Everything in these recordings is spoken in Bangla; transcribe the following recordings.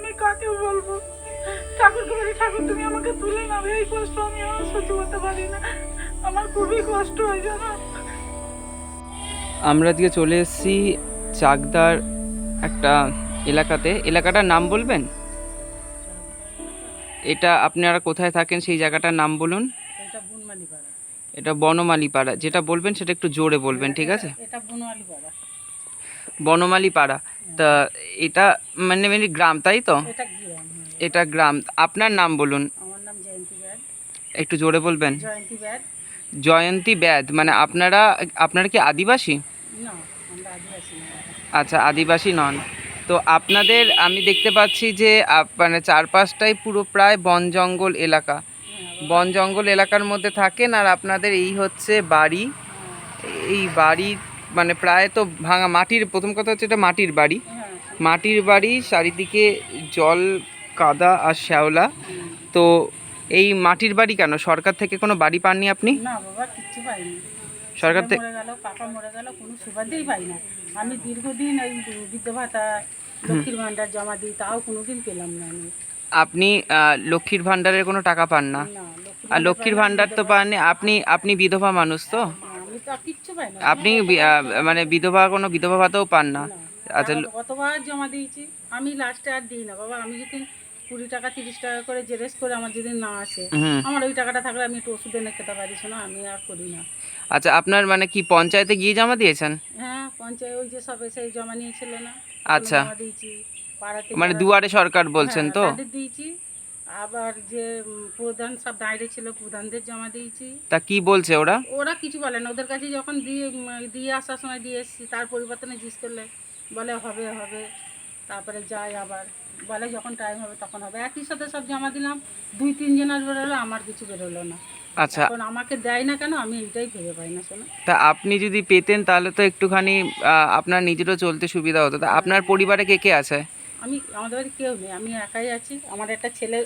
আমি কাকে বলবো? ঠাকুরকে বলি, ঠাকুর তুমি আমাকে তুলে নাও, এই কষ্ট আমি আর সহ্য করতে পারি না, আমার খুবই কষ্ট হয় জানো। আমরা আজকে চলে এসেছি চাকদার একটা এলাকাতে। এলাকাটার নাম বলবেন? এটা আপনারা কোথায় থাকেন সেই জায়গাটার নাম বলুন। এটা বুনমালিপাড়া। এটা বনমালীপাড়া। যেটা বলবেন সেটা একটু জোরে বলবেন, ঠিক আছে? এটা বুনমালিপাড়া। বনমালীপাড়া। তা এটা মানে মানে গ্রাম, তাই তো? এটা গ্রাম। এটা গ্রাম। আপনার নাম বলুন। আমার নাম জয়ন্তী ব্যাদ। একটু জোরে বলবেন। জয়ন্তী ব্যাদ। জয়ন্তী ব্যাদ। মানে আপনারা আপনারা কি আদিবাসী? না, আমরা আদিবাসী না। আচ্ছা, আদিবাসী নন। তো আপনাদের আমি দেখতে পাচ্ছি যে মানে চারপাশটাই পুরো প্রায় বন জঙ্গল এলাকা। বন জঙ্গল এলাকার মধ্যে থাকেন আর আপনাদের এই হচ্ছে বাড়ি। এই বাড়ি মানে প্রায় তো ভাঙা মাটির, প্রথম কথা হচ্ছে এটা মাটির বাড়ি। মাটির বাড়ি, চারিদিকে জল, কাদা আর শ্যাওলা। তো এই মাটির বাড়ি কেন? সরকার থেকে কোনো বাড়ি পাননি আপনি? না বাবা, কিচ্ছু পাইনি। সরকার থেকে মরে গেল, কাকা মরে গেল, কোনো সুবাদেই পাই না। আমি দীর্ঘদিন এই বৃদ্ধ ভাতা, লক্ষ্মীর ভাণ্ডার জমা দিই, তাও কোনোদিন পেলাম না আমি। আপনি লক্ষ্মীর ভাণ্ডারের কোনো টাকা পান না? না, আর লক্ষ্মীর ভাণ্ডার তো পাননি। আপনি আপনি বিধবা মানুষ তো? আমি তো আর কিচ্ছু পাই না। আপনি মানে বিধবা, কোনো বিধবা ভাতাও পান না? আচ্ছা, কতবার জমা দিয়েছি আমি, লাস্টে আর দিই না বাবা। আমি যদি 20 টাকা 30 টাকা করে জেরেস করে আমার যদি না আসে, আমার ওই টাকাটা থাকলে আমি একটু ওষুধ এনে খেতে পারি না, আমি আর করি না। আচ্ছা, আপনার মানে কি পঞ্চায়েতে গিয়ে জমা দিয়েছেন? হ্যাঁ, পঞ্চায়েত ওই যে সব এসে জমা নিয়েছিল না, আচ্ছা, জমা দিয়েছি। পাড়াতে মানে দুয়ারে সরকার বলছেন তো? তাদের দিয়েছি। আবার যে প্রধান সব দাঁড়িয়ে ছিল, প্রধানদের জমা দিয়েছি। তা কি বলছে ওরা? ওরা কিছু বলে না। ওদের কাছে যখন দিয়ে আসার সময় দিয়ে এসেছি, তার পরিবর্তনে জিজ্ঞেস করলে বলে হবে হবে, তারপরে যাই আবার বলে যখন টাইম হবে তখন হবে। একই সাথে সব জমা দিলাম, 2-3 জনের বেরোলো, আমার কিছু বেরোলো না। আচ্ছা, এখন আমাকে দেয় না কেন, আমি এইটাই ভেবে পাই না শোনো। তা আপনি যদি পেতেন তাহলে তো একটুখানি আপনার নিজেরও চলতে সুবিধা হতো। তা আপনার পরিবারে কে কে আছে? আমাদের বাড়ি কেউ নেই, আমি একাই আছি। আমার একটা ছেলে,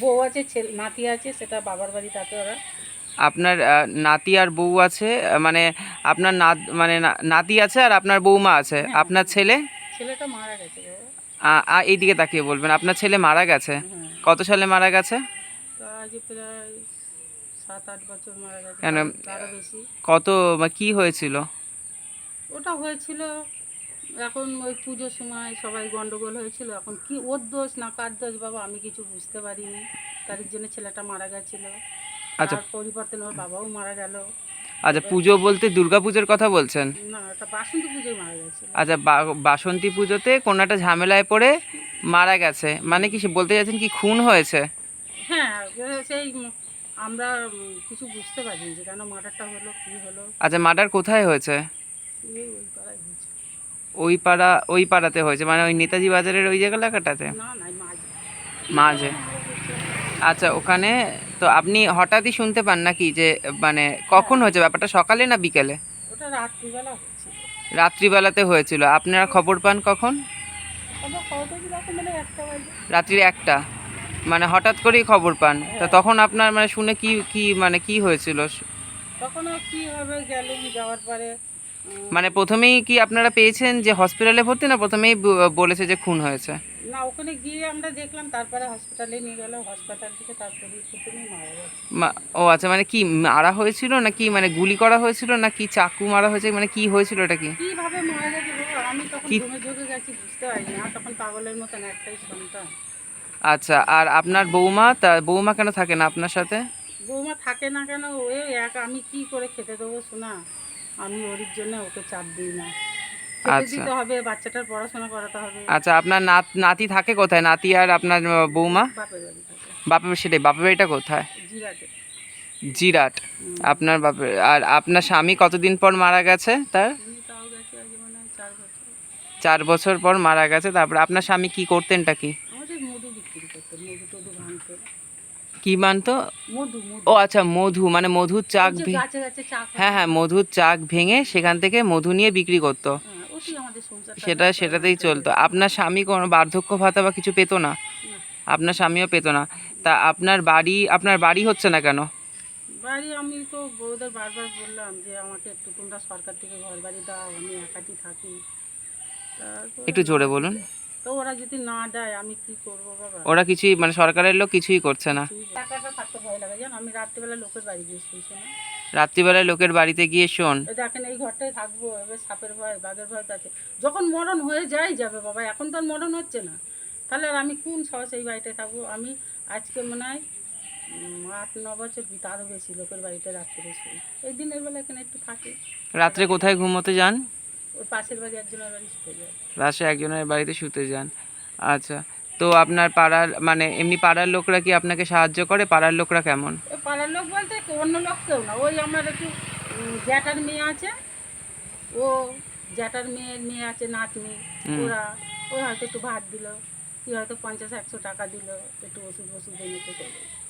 বউ আছে, নাতি আছে, সেটা বাবার বাড়ি, তাতে ওরা। আপনার নাতি আর বউ আছে? মানে আপনার মানে নাতি আছে আর আপনার বৌমা আছে। আপনার ছেলে? ছেলেটা মারা গেছে বাবা। এইদিকে তাকিয়ে বলবেন। আপনার ছেলে মারা গেছে? হ্যাঁ, কত সালে মারা গেছে? তা আজ প্রায় 7-8 বছর মারা গেছে, কেন? তারও বেশি। কত কি হয়েছিল? ওটা হয়েছিল এখন ওই পুজোর সময় সবাই গন্ডগোল হয়েছিল। এখন কি ওর দোষ না কার দোষ বাবা, আমি কিছু বুঝতে পারিনি। তার জন্য ছেলেটা মারা গেছিল। আচ্ছা, তার পরিবর্তনে ওর বাবাও মারা গেল। আচ্ছা, পুজো বলতে দুর্গা পুজোর কথা বলছেন? না, এটা বাসন্তী পুজোয় মারা গেছিল। আচ্ছা, বাসন্তী পুজোতে কোনো একটা ঝামেলায় পড়ে মারা গেছে, মানে কি সে বলতে চাচ্ছেন কি খুন হয়েছে? হ্যাঁ, সেই আমরা কিছু বুঝতে পারিনি যে কেন মার্ডারটা হলো, কী হলো। আচ্ছা, মার্ডার কোথায় হয়েছে? ওই পাড়ায় হয়েছে। ওই পাড়াতে হয়েছে, মানে ওই নেতাজি বাজারের ওই জায়গাটাতে? না না, মাঝে মাঝে। আচ্ছা, ওখানে তো আপনি হঠাৎই শুনতে পান নাকি যে মানে কখন হয়েছে ব্যাপারটা, সকালে না বিকেলে? ওটা রাত্রিবেলা হচ্ছিল। রাত্রিবেলাতে হয়েছিল। আপনারা খবর পান কখন? আবার কত রকম মানে 1টা বাজে। রাত্রির 1টা, মানে হঠাৎ করেই খবর পান। তা তখন আপনার মানে শুনে কি কি মানে কি হয়েছিল? তখন আর কী হবে, গেলুম, যাওয়ার পরে মানে প্রথমেই কি আপনারা পেয়েছেন যে হসপিটালে ভর্তি, না প্রথমেই বলেছে যে খুন হয়েছে? না, ওখানে গিয়ে আমরা দেখলাম, তারপরে হসপিটালে নিয়ে গেল, হসপিটাল থেকে তারপরে প্রথমেই মারা গেছে। ও আচ্ছা, মানে কি মারা হয়েছিল নাকি মানে গুলি করা হয়েছিল নাকি চাকু মারা হয়েছে, মানে কি হয়েছিল এটা কি? কীভাবে মারা গেছে বাবা, আমি তখন কি? ঘুমে ঢুকে গেছি, বুঝতে পারিনি। আর তখন পাগলের মতন একটাই সন্তান। আচ্ছা, আর আপনার বৌমা, তা বৌমা কেন থাকে না আপনার সাথে? বৌমা থাকে না কেন, ওই এক, আমি কি করে খেতে দেবো শোনা, আমি ওর জন্য ওকে চাপ দিই না। খেতে আচ্ছা, দিতে হবে, বাচ্চাটার পড়াশোনা করাতে হবে। আচ্ছা, আপনার নাতি থাকে কোথায়? নাতি আর আপনার বৌমা? বাপের বাড়ি থাকে, সেটাই, বাপের বাড়িটা কোথায়? জিরাটে। জিরাট। আপনার বাপের আর আপনার স্বামী কতদিন পর মারা গেছে তার? তাও গেছে আজ মনে হয় 4 বছর। 4 বছর পর মারা গেছে। তারপরে আপনার স্বামী কি করতেনটা কি? আমাদের মধু বিক্রি করতো, মধু টধু ভাঙতো। কি মানতো? মধু মধু। ও আচ্ছা, মধু, মানে মধুর চাক গাছে গাছে চা খায়। হ্যাঁ হ্যাঁ, মধুর চাক ভেঙে সেখান থেকে মধু নিয়ে বিক্রি করতো। ওটাই আমাদের সংসার। সেটাতেই চলতো। আপনার স্বামী কোনো বার্ধক্য ভাতা বা কিছু পেতো না? আপনার স্বামীও পেতো না। তা আপনার বাড়ি হচ্ছে না কেন? বাড়ি আমি তো বউদের বারবার বললাম যে আমাকে একটু তোমরা সরকার থেকে ঘর বাড়ি দাও, আমি একাটি থাকি। তারপর একটু জোরে বলুন। তো ওরা যদি না দেয় আমি কি করবো বাবা? ওরা কিছুই মানে সরকারের লোক কিছুই করছে না? একা একা থাকতে ভয় লাগে জানো, আমি রাত্রিবেলা লোকের বাড়ি গিয়ে শুয়েছি না। রাত্রিবেলায় লোকের বাড়িতে গিয়ে শোন? এই দেখেন এই ঘরটায় থাকবো, এবার সাপের ভয় বাঘের ভয় তো আছে। যখন মরণ হয়ে যায় যাবে বাবা, এখন তো আর মরণ হচ্ছে না, তাহলে আর আমি কোন সাহসে এই বাড়িতে থাকবো? আমি আজকে মনে হয় 8-9 বছর তারও বেশি লোকের বাড়িতে রাত্রে শুই। এই দিনের বেলা এখানে একটু থাকি। রাত্রে কোথায় ঘুমোতে যান? ওই পাশের বাড়ি একজনের বাড়ি শুয়ে যায়। রাতে একজনের বাড়িতে শুতে যান। আচ্ছা, তো আপনার পাড়ার মানে এমনি পাড়ার লোকরা কি আপনাকে সাহায্য করে? পাড়ার লোকরা কেমন? ওই পাড়ার লোক বলতে অন্য লোক কেউ না, ওই আমার একটু জ্যাঠার মেয়ে আছে, ও জ্যাঠার মেয়ে আছে নাতনি, ওরা ওই হয়তো একটু ভাত দিল, কি হয়তো 50-100 টাকা দিল, একটু ওষুধ এনে তো চলে গেলো।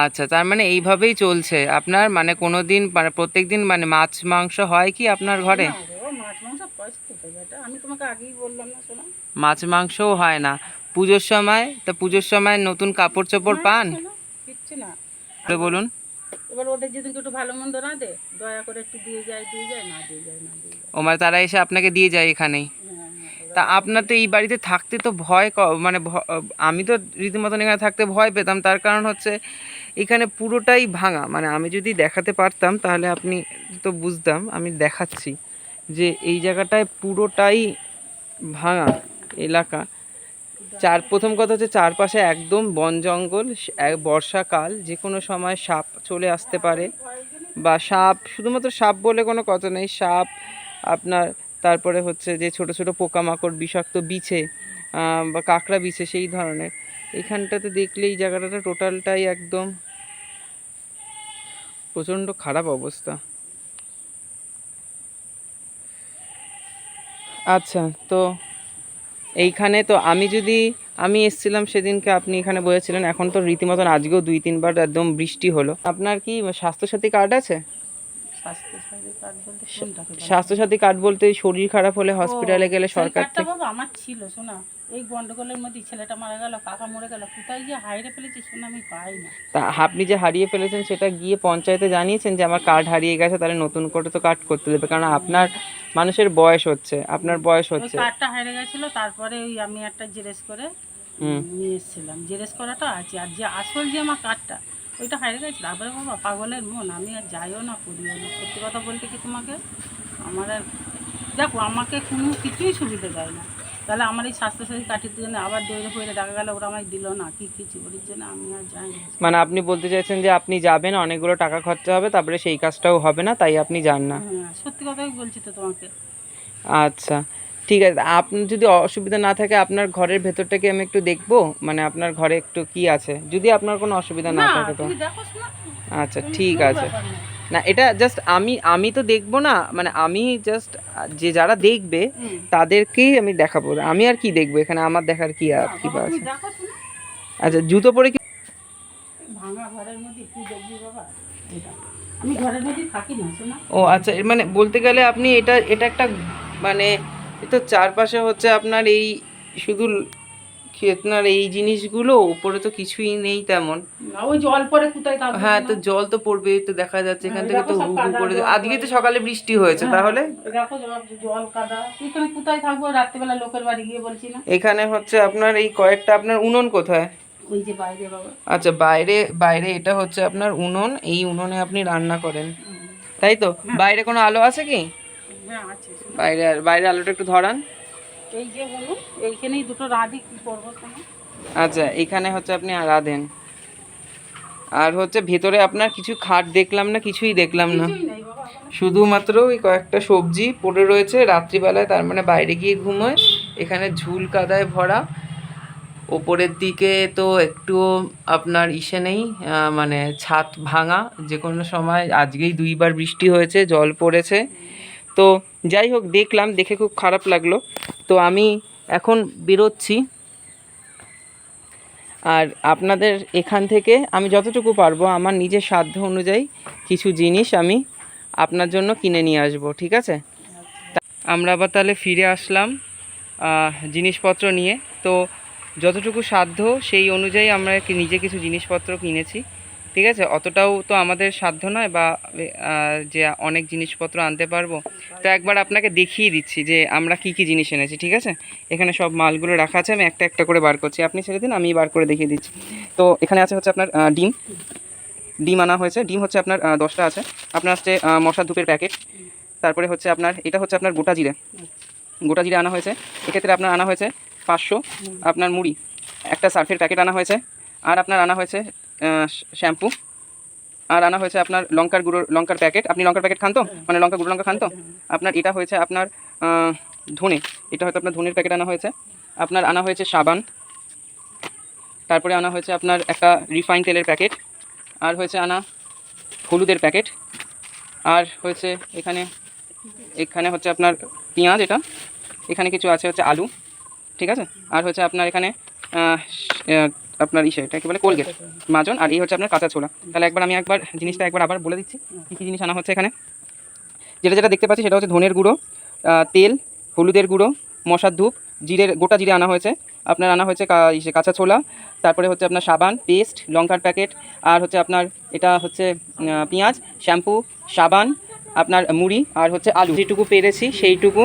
আচ্ছা, তার মানে এইভাবেই চলছে আপনার, মানে কোনো দিন মানে প্রত্যেক দিন মানে মাছ মাংস হয় কি আপনার ঘরে? না গো, মাছ মাংস পয়সা কোথায় বেটা, আমি তোমাকে আগেই বললাম না শোনা। মাছ মাংসও হয় না পুজোর সময়? তা পুজোর সময় নতুন কাপড় চোপড় পান? শোনো, কিচ্ছু না। তো বলুন। এবার ওদের যেদিনকে একটু ভালো মন্দ না দে, দয়া করে একটু দিয়ে যায়, না দিয়ে যায়। ও মানে তারা এসে আপনাকে দিয়ে যায় এখানেই? হ্যাঁ হ্যাঁ, তা আপনার তো এই বাড়িতে থাকতে তো ভয় মানে আমি তো রীতিমতন এখানে থাকতে ভয় পেতাম, তার কারণ হচ্ছে এখানে পুরোটাই ভাঙা। মানে আমি যদি দেখাতে পারতাম তাহলে আপনি তো বুঝতাম, আমি দেখাচ্ছি যে এই জায়গাটায় পুরোটাই ভাঙা এলাকা। প্রথম কথা হচ্ছে চারপাশে একদম বন জঙ্গল, বর্ষাকাল যে কোনো সময় সাপ চলে আসতে পারে, বা সাপ, শুধুমাত্র সাপ বলে কোনো কথা নেই, সাপ আপনার, তারপরে হচ্ছে যে ছোট ছোট পোকামাকড়, বিষাক্ত বিছে বা কাঁকড়া বিছে সেই ধরনের। এখানটাতে দেখলে এই জায়গাটা টোটালটাই একদম প্রচণ্ড খারাপ অবস্থা। আচ্ছা, তো এইখানে তো আমি এসেছিলাম সেদিনকে, আপনি এখানে বসেছিলেন, এখন তো রীতিমতন আজকেও 2-3 বার একদম বৃষ্টি হলো। আপনার কি স্বাস্থ্যসাথী কার্ড আছে? স্বাস্থ্যসাথী কার্ড বলতে কোনটাকে বলে? স্বাস্থ্যসাথী কার্ড বলতে শরীর খারাপ হলে হসপিটালে গেলে সেই সরকার কার্ডটা থেকে। বাবা আমার ছিল শোনা, এই গন্ডগোলের মধ্যে ছেলেটা মারা গেল, কাকা মরে গেল, কোথায় যে হারিয়ে ফেলেছি শোনা, আমি পাই না। তা আপনি যে হারিয়ে ফেলেছেন সেটা গিয়ে পঞ্চায়েতে জানিয়েছেন যে আমার কার্ড হারিয়ে গেছে, তাহলে নতুন করে তো কার্ড করতে দেবে, কারণ আপনার মানুষের বয়স হচ্ছে, আপনার বয়স ওই হচ্ছে। কার্ডটা হারিয়ে গেছিল, তারপরে ওই আমি একটা জেরেস করে নিয়ে এসেছিলাম, জেরেস করাটা আছে, আর যে আসল যে আমার কার্ডটা ওইটা হারিয়ে গেছিল। তারপরে বাবা পাগলের মন, আমি আর যাইও না করিও না, সত্যি কথা বলতে কি তোমাকে, আমার আর দেখো আমাকে কোনো কিছুই সুবিধা দেয় না, তাহলে আমার এই স্বাস্থ্যসাথী কার্ডের জন্য আবার দৌড়ে ফিরে দেখা গেল ওরা আমায় দিল না, কি কিছু ওর জন্য আমি আর যাই না। মানে আপনি বলতে চাইছেন যে আপনি যাবেন, অনেকগুলো টাকা খরচা হবে, তারপরে সেই কাজটাও হবে না, তাই আপনি যান না? হ্যাঁ সত্যি কথাই বলছি তো তোমাকে। আচ্ছা, ঠিক আছে। আপনার যদি অসুবিধা না থাকে আপনার ঘরের ভেতরটাকে আমি একটু দেখবো, মানে আপনার ঘরে একটু কি আছে, যদি আপনার কোনো অসুবিধা না না থাকে তো। তুমি দেখো না, আচ্ছা, তুমি ঠিক কোনো আছে। ব্যাপার না। না, এটা জাস্ট আমি তো দেখবো না, মানে আমি জাস্ট যে যারা দেখবে তাদেরকেই আমি দেখাবো, আমি আর কি দেখবো এখানে, আমার দেখার কি না, কি বাবা, আছে? তুমি দেখো না, আচ্ছা, জুতো পরে কি? ভাঙা ঘরের মধ্যে কি দেখবি বাবা, এটা আমি ঘরের মধ্যে থাকি না শোনা। ও আচ্ছা, এর মানে বলতে গেলে আপনি এটা এটা একটা মানে এ তো চারপাশে হচ্ছে আপনার এই শুধু আপনার এই জিনিসগুলো, উপরে তো কিছুই নেই তেমন। না ওই জল পড়ে কোথায় থাকবে? হ্যাঁ, তো জল তো পড়বেই, তো দেখা যাচ্ছে এখান থেকে তো হু হু করে, আজকে তো সকালে বৃষ্টি হয়েছে, তাহলে দেখো জল কাদা, এখানে কোথায় থাকবো, রাত্রিবেলা লোকের বাড়ি গিয়ে বলছি না। এখানে হচ্ছে আপনার এই কয়েকটা, আপনার উনুন কোথায়? ওই যে বাইরে বাবা। আচ্ছা, বাইরে বাইরে এটা হচ্ছে আপনার উনুন, এই উনুনে আপনি রান্না করেন, তাই তো? বাইরে কোনো আলো আছে কি? হ্যাঁ আছে। বাইরে আলোটা একটু ধরান। এই যে বলুন, এইখানেই দুটো রাঁধি, কি করবো তোমার? আচ্ছা, এখানে হচ্ছে আপনি রাঁধেন, আর হচ্ছে ভেতরে আপনার কিছু খাট দেখলাম না, কিছুই দেখলাম না, কিছুই নেই বাবা ওখানে। শুধুমাত্র ওই কয়েকটা সবজি পড়ে রয়েছে রাত্রিবেলায়, তার মানে বাইরে গিয়ে ঘুমোয়। এখানে ঝুল কাদায় ভরা, ওপরের দিকে তো একটু আপনার ইসে নেই, মানে ছাদ ভাঙা, যে কোনো সময়, আজকেই 2বার বৃষ্টি হয়েছে, জল পড়েছে। তো যাই হোক, দেখলাম, দেখে খুব খারাপ লাগলো। তো আমি এখন বেরোচ্ছি, আর আপনাদের এখান থেকে আমি যতটুকু পারবো আমার নিজের সাধ্য অনুযায়ী কিছু জিনিস আমি আপনার জন্য কিনে নিয়ে আসবো, ঠিক আছে? আমরা আবার তাহলে ফিরে আসলাম জিনিসপত্র নিয়ে। তো যতটুকু সাধ্য সেই অনুযায়ী আমরা নিজে কিছু জিনিসপত্র কিনেছি। ঠিক আছে, অতটাও তো আমাদের সাধ্য নয় বা যে অনেক জিনিসপত্র আনতে পারবো। তো একবার আপনাকে দেখিয়ে দিচ্ছি যে আমরা কি কি জিনিস এনেছি। ঠিক আছে, এখানে সব মালগুলো রাখা আছে, আমি একটা একটা করে বার করছি, আপনি ছেড়ে দিন, আমি বার করে দেখিয়ে দিচ্ছি। তো এখানে আছে হচ্ছে আপনার ডিম ডিম আনা হয়েছে, ডিম হচ্ছে আপনার 10টা আছে। আপনার আসছে মশার ধূপের প্যাকেট, তারপরে হচ্ছে আপনার এটা হচ্ছে আপনার গোটা জিরে আনা হয়েছে। এক্ষেত্রে আপনার আনা হয়েছে 500 আপনার মুড়ি, একটা সার্ফের প্যাকেট আনা হয়েছে, আর আপনার আনা হয়েছে শ্যাম্পু, আর আনা হয়েছে আপনার লঙ্কার প্যাকেট। আপনি লঙ্কার প্যাকেট খান তো, মানে গুঁড়ো লঙ্কা খান তো? আপনার এটা হয়েছে আপনার ধনে, এটা হয়তো আপনার ধনের প্যাকেট আনা হয়েছে। আপনার আনা হয়েছে সাবান, তারপরে আনা হয়েছে আপনার একটা রিফাইন তেলের প্যাকেট, আর হয়েছে আনা হলুদের প্যাকেট, আর হয়েছে এখানে হচ্ছে আপনার পেঁয়াজ, এখানে কিছু আছে হচ্ছে আলু, ঠিক আছে। আর হচ্ছে আপনার এখানে আপনার এটা কি বলে কোলগেট, মাজন, আর এই হচ্ছে আপনার কাঁচা ছোলা। তাহলে আমি জিনিসটা আবার বলে দিচ্ছি কী কী জিনিস আনা হচ্ছে এখানে। যেটা দেখতে পাচ্ছি সেটা হচ্ছে ধনের গুঁড়ো, তেল, হলুদের গুঁড়ো, মশার ধূপ, গোটা জিরে আনা হয়েছে। আপনার আনা হয়েছে কাঁচা ছোলা, তারপরে হচ্ছে আপনার সাবান, পেস্ট, লঙ্কার প্যাকেট, আর হচ্ছে আপনার এটা হচ্ছে পেঁয়াজ, শ্যাম্পু, সাবান, আপনার মুড়ি, আর হচ্ছে আলু। যেটুকু পেরেছি সেইটুকু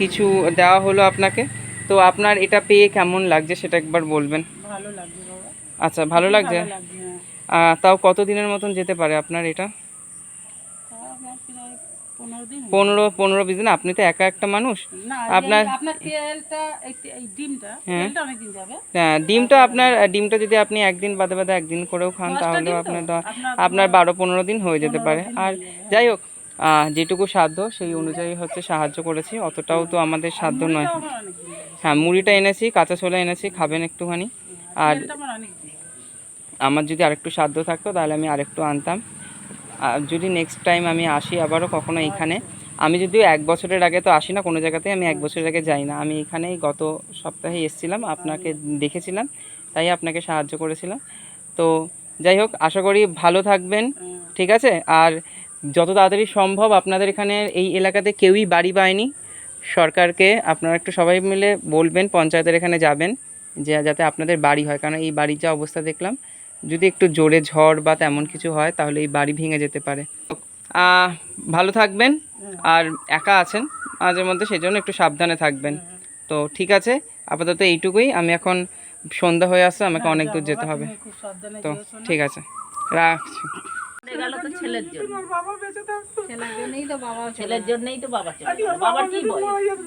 কিছু দেওয়া হলো আপনাকে। তো আপনার এটা পেয়ে কেমন লাগছে সেটা একবার বলবেন। ভালো লাগছে বাবা। আচ্ছা, ভালো লাগছে। তাও কত দিনের মতন যেতে পারে আপনার এটা? 15-20 দিন। আপনি তো একা একটা মানুষ, আপনার হ্যাঁ ডিমটা যদি আপনি একদিন বাদে একদিন করেও খান তাহলেও আপনার 12-15 দিন হয়ে যেতে পারে। আর যাই হোক, যেটুকু সাধ্য সেই অনুযায়ী হচ্ছে সাহায্য করেছি, অতটাও তো আমাদের সাধ্য নয়। হ্যাঁ, মুড়িটা এনেছি, কাঁচা ছোলা এনেছি, খাবেন একটুখানি। আর আমার যদি আরেকটু সাধ্য থাকতো তাহলে আমি আরেকটু আনতাম। আর যদি নেক্সট টাইম আমি আসি আবারও কখনো এখানে, আমি যদিও 1 বছরের আগে তো আসি না কোনো জায়গাতে, আমি 1 বছরের আগে যাই না, আমি এখানেই গত সপ্তাহে এসেছিলাম, আপনাকে দেখেছিলাম, তাই আপনাকে সাহায্য করেছিলাম। তো যাই হোক, আশা করি ভালো থাকবেন, ঠিক আছে। আর যত তাড়াতাড়ি সম্ভব আপনাদের এখানে এই এলাকাতে কেউই বাড়ি পায়নি, সরকারকে আপনারা একটু সবাই মিলে বলবেন, পঞ্চায়েতের এখানে যাবেন যে যাতে আপনাদের বাড়ি হয়, কারণ এই বাড়ির যা অবস্থা দেখলাম, যদি একটু জোরে ঝড় বা তেমন কিছু হয় তাহলে এই বাড়ি ভেঙে যেতে পারে। ভালো থাকবেন, আর একা আছেন মাঝে মধ্যে, সেই জন্য একটু সাবধানে থাকবেন। তো ঠিক আছে, আপাতত এইটুকুই। আমি এখন সন্ধ্যা হয়ে আসছে, আমাকে অনেক দূর যেতে হবে। তো ঠিক আছে, রাখছি। ছেলের জন্যই তো বাবা চলে গেল। বাবার কি বয়স?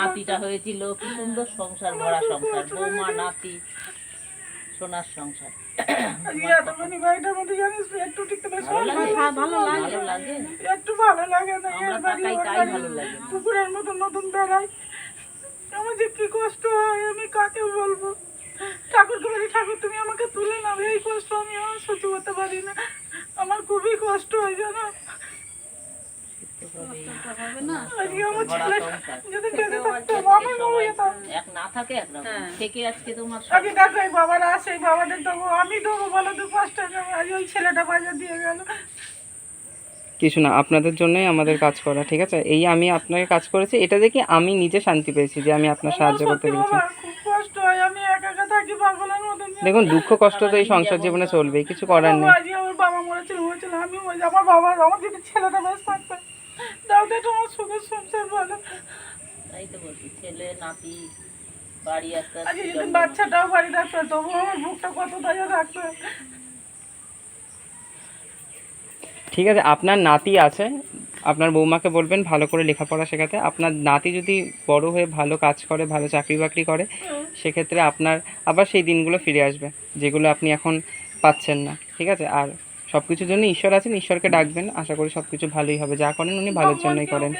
নাতিটা হয়েছিল, কি সুন্দর সংসার, ভরা সংসার, বৌমা নাতি, সোনার সংসার। পুকুরের মতো নতুন বেড়াই, আমার যে কি কষ্ট হয় আমি কাকে বলবো। ঠাকুরকে বলি, ঠাকুর তুমি আমাকে তুলে নাও, এই কষ্ট আমি আর সহ্য করতে পারি না, আমার খুবই কষ্ট হয় জানো। বাবারা আসে, বাবাদের দেবো, আমি দেবো, বলো 2-5 টাকা, ওই ছেলেটা বাজার দিয়ে গেল। কিছু না, আপনাদের জন্যই আমাদের কাজ করা, ঠিক আছে। এই আমি আপনাকে কাজ করেছি, এটা দেখে আমি নিজে শান্তি পেয়েছি যে আমি আপনার সাহায্য করতে পেরেছি। দেখুন, দুঃখ কষ্ট তো এই সংসার জীবনে চলবেই, কিছু করার নেই। আমার বাবা মরেছিল, আমি আমার বাবা, আমার যদি ছেলেটা বেশ থাকতো তাহলে তোমার সুখের সংসার ভালো। তাই তো বলছি, ছেলে নাতি বাড়ি আসতে বাচ্চাটাও বাড়ি থাকতো, তবু আমার বুকটা কত দাঁড়িয়ে থাকতো। ঠিক আছে, আপনার নাতি আছে, আপনার বৌমাকে বলবেন ভালো করে লেখাপড়া শেখাতে। আপনার নাতি যদি বড় হয়ে ভালো কাজ করে, ভালো চাকরি বাকরি করে, সেক্ষেত্রে আপনার আবার সেই দিনগুলো ফিরে আসবে যেগুলো আপনি এখন পাচ্ছেন না, ঠিক আছে। আর সব কিছুর জন্য ঈশ্বর আছেন, ঈশ্বরকে ডাকবেন, আশা করি সব কিছু ভালোই হবে, যা করেন উনি ভালোর জন্যই করেন।